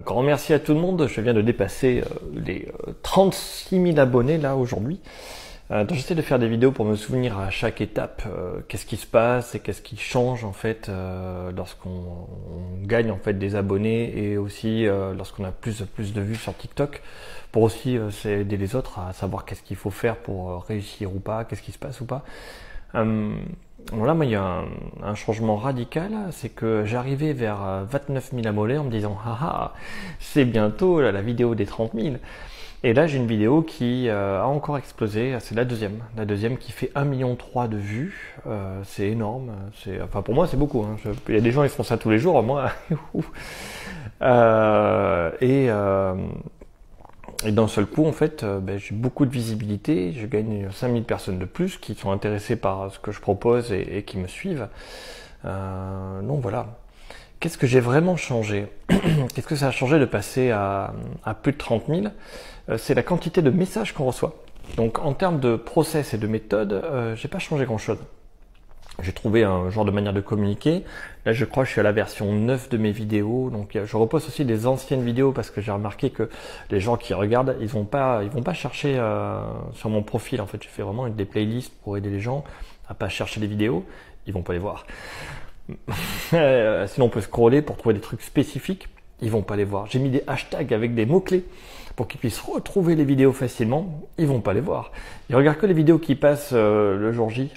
Grand merci à tout le monde, je viens de dépasser les 36 000 abonnés là aujourd'hui. Donc j'essaie de faire des vidéos pour me souvenir à chaque étape qu'est-ce qui se passe et qu'est-ce qui change en fait lorsqu'on gagne en fait des abonnés et aussi lorsqu'on a plus de vues sur TikTok, pour aussi aider les autres à savoir qu'est-ce qu'il faut faire pour réussir ou pas, qu'est-ce qui se passe ou pas. Bon là, moi, il y a un changement radical, c'est que j'arrivais vers 29 000 abonnés en me disant « Ah, c'est bientôt la vidéo des 30 000 ». Et là, j'ai une vidéo qui a encore explosé, c'est la deuxième qui fait 1,3 million de vues. C'est énorme, enfin pour moi c'est beaucoup, hein. Il y a des gens qui font ça tous les jours, moi... Et d'un seul coup, en fait, j'ai beaucoup de visibilité, je gagne 5000 personnes de plus qui sont intéressées par ce que je propose et qui me suivent. Donc voilà. Qu'est-ce que j'ai vraiment changé? Qu'est-ce que ça a changé de passer à plus de 30 000? C'est la quantité de messages qu'on reçoit. Donc en termes de process et de méthode, j'ai pas changé grand-chose. J'ai trouvé un genre de manière de communiquer. Là, je crois que je suis à la version 9 de mes vidéos. Donc, je reposte aussi des anciennes vidéos parce que j'ai remarqué que les gens qui regardent, ils vont pas chercher sur mon profil. En fait, j'ai fait vraiment des playlists pour aider les gens à pas chercher les vidéos. Ils vont pas les voir. Sinon, on peut scroller pour trouver des trucs spécifiques. Ils vont pas les voir. J'ai mis des hashtags avec des mots-clés pour qu'ils puissent retrouver les vidéos facilement. Ils vont pas les voir. Ils regardent que les vidéos qui passent le jour J.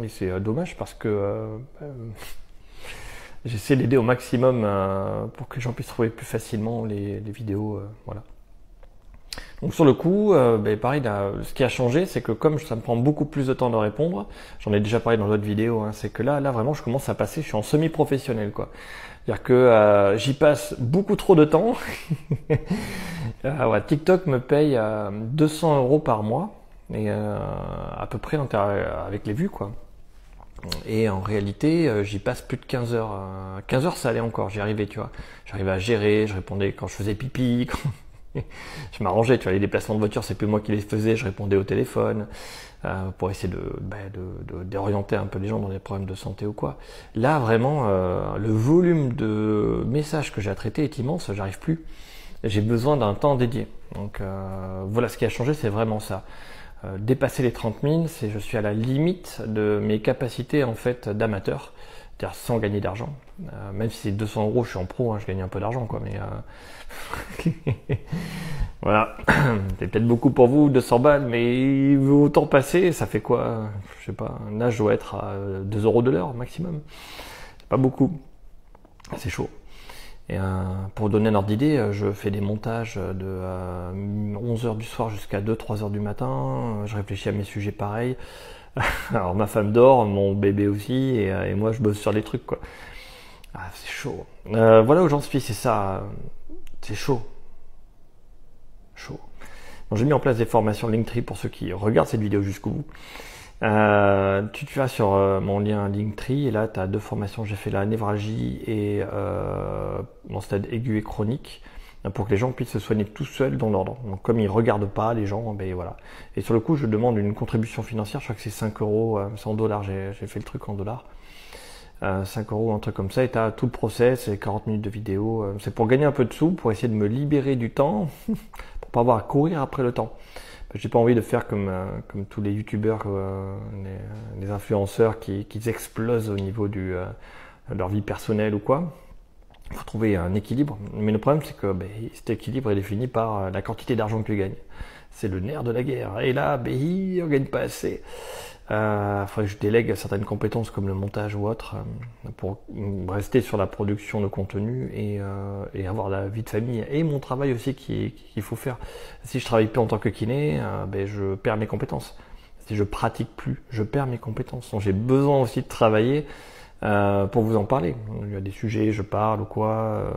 Et c'est dommage parce que j'essaie d'aider au maximum pour que les gens puissent trouver plus facilement les vidéos. Voilà. Donc sur le coup, pareil, là, ce qui a changé, c'est que comme ça me prend beaucoup plus de temps de répondre, j'en ai déjà parlé dans d'autres vidéos, hein, c'est que là vraiment je commence à passer, je suis en semi-professionnel quoi. C'est-à-dire que j'y passe beaucoup trop de temps. Ouais, TikTok me paye 200 € par mois. Et à peu près avec les vues quoi. Et en réalité, j'y passe plus de 15 heures. 15 heures, ça allait encore, j'y arrivais, tu vois. J'arrivais à gérer, je répondais quand je faisais pipi, je m'arrangeais, tu vois, les déplacements de voiture, c'est plus moi qui les faisais, je répondais au téléphone pour essayer d'orienter un peu les gens dans des problèmes de santé ou quoi. Là, vraiment, le volume de messages que j'ai à traiter est immense, j'arrive plus. J'ai besoin d'un temps dédié. Donc voilà, ce qui a changé, c'est vraiment ça. Dépasser les 30 000, je suis à la limite de mes capacités en fait d'amateur, c'est-à-dire sans gagner d'argent. Même si c'est 200 €, je suis en pro, hein, je gagne un peu d'argent quoi, mais voilà, c'est peut-être beaucoup pour vous, 200 balles, mais autant passer, ça fait quoi? Je sais pas, un âge doit être à 2 € de l'heure maximum. C'est pas beaucoup, c'est chaud. Et pour donner un ordre d'idée, je fais des montages de 11 h du soir jusqu'à 2-3 h du matin. Je réfléchis à mes sujets pareils. Alors ma femme dort, mon bébé aussi, et moi je bosse sur les trucs quoi. Ah, c'est chaud. Voilà où j'en suis, c'est ça. C'est chaud. Chaud. Donc, j'ai mis en place des formations Linktree pour ceux qui regardent cette vidéo jusqu'au bout. Tu vas sur mon lien Linktree et là tu as 2 formations. J'ai fait la névralgie et mon stade aigu et chronique pour que les gens puissent se soigner tout seuls dans l'ordre. Donc comme ils regardent pas les gens, ben voilà. Et sur le coup je demande une contribution financière, je crois que c'est 5 €, c'est en dollars, j'ai fait le truc en dollars. 5 €, un truc comme ça, et tu as tout le process, c'est 40 minutes de vidéo. C'est pour gagner un peu de sous, pour essayer de me libérer du temps, pour pas avoir à courir après le temps. J'ai pas envie de faire comme tous les youtubeurs, les influenceurs qui explosent au niveau de leur vie personnelle ou quoi. Il faut trouver un équilibre. Mais le problème, c'est que cet équilibre est défini par la quantité d'argent que tu gagnes. C'est le nerf de la guerre. Et là, on gagne pas assez. Faudrait que je délègue certaines compétences comme le montage ou autre pour rester sur la production de contenu et avoir la vie de famille et mon travail aussi qu'il faut faire. Si je travaille plus en tant que kiné, je perds mes compétences. Si je pratique plus, je perds mes compétences. Donc j'ai besoin aussi de travailler pour vous en parler. Il y a des sujets, je parle ou quoi,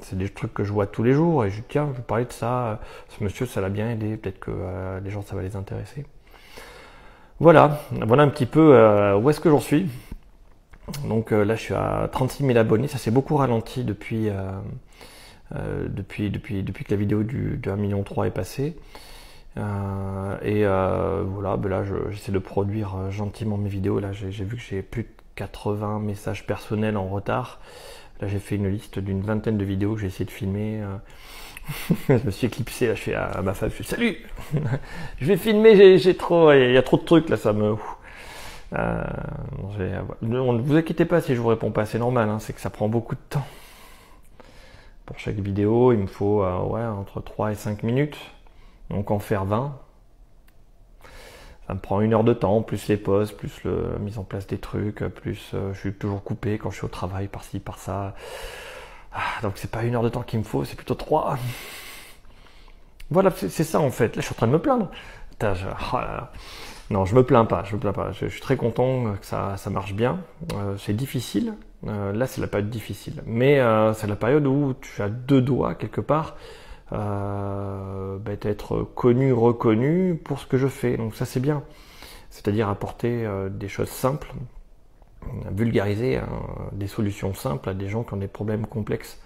c'est des trucs que je vois tous les jours et je dis tiens, je vais parler de ça, ce monsieur ça l'a bien aidé, peut-être que les gens ça va les intéresser. Voilà un petit peu où est-ce que j'en suis. Donc là je suis à 36 000 abonnés, ça s'est beaucoup ralenti depuis que la vidéo de 1,3 million est passée. Voilà, là j'essaie de produire gentiment mes vidéos. Là j'ai vu que j'ai plus de 80 messages personnels en retard. Là, j'ai fait une liste d'une 20aine de vidéos que j'ai essayé de filmer. Je me suis éclipsé, là, je fais à ma femme, je fais salut, je vais filmer, j'ai trop, il y a trop de trucs là, ça me. Ne vous inquiétez pas si je vous réponds pas, c'est normal, hein, c'est que ça prend beaucoup de temps. Pour chaque vidéo, il me faut entre 3 et 5 minutes, donc en faire 20. Ça me prend 1 heure de temps, plus les pauses, plus la mise en place des trucs, plus je suis toujours coupé quand je suis au travail, par-ci, par-ça. Donc c'est pas 1 heure de temps qu'il me faut, c'est plutôt 3. Voilà, c'est ça en fait. Là, je suis en train de me plaindre. Oh là là. Non, je me plains pas, je me plains pas. Je suis très content que ça marche bien. C'est difficile. Là, c'est la période difficile. Mais c'est la période où tu as 2 doigts quelque part d'être connu, reconnu pour ce que je fais. Donc ça, c'est bien. C'est-à-dire apporter des choses simples, vulgariser des solutions simples à des gens qui ont des problèmes complexes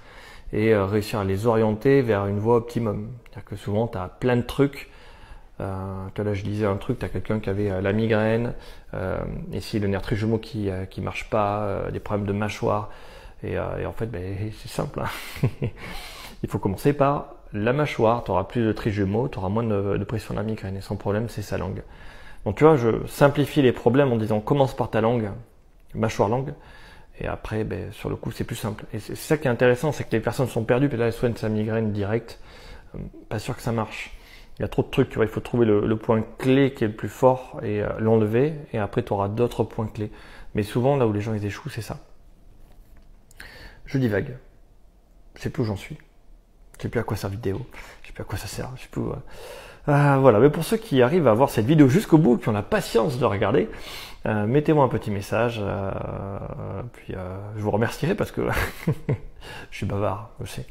et réussir à les orienter vers une voie optimum. C'est-à-dire que souvent, tu as plein de trucs. Là, je disais un truc, tu as quelqu'un qui avait la migraine, et si le nerf trigeminaux qui marche pas, des problèmes de mâchoire, et en fait, c'est simple. Hein. Il faut commencer par la mâchoire, tu auras plus de trigeminaux, tu auras moins de pression de la migraine, et son problème, c'est sa langue. Donc tu vois, je simplifie les problèmes en disant commence par ta langue, mâchoire-langue, et après, sur le coup, c'est plus simple. Et c'est ça qui est intéressant, c'est que les personnes sont perdues, puis là, elles soignent sa migraine directe. Pas sûr que ça marche. Il y a trop de trucs, tu vois, il faut trouver le point clé qui est le plus fort et l'enlever, et après, tu auras d'autres points clés. Mais souvent, là où les gens ils échouent, c'est ça. Je divague. Je sais plus où j'en suis. Je sais plus à quoi sert la vidéo. Je sais plus à quoi ça sert. Je sais plus. Voilà, mais pour ceux qui arrivent à voir cette vidéo jusqu'au bout, qui ont la patience de regarder, mettez-moi un petit message, puis je vous remercierai parce que je suis bavard, je sais.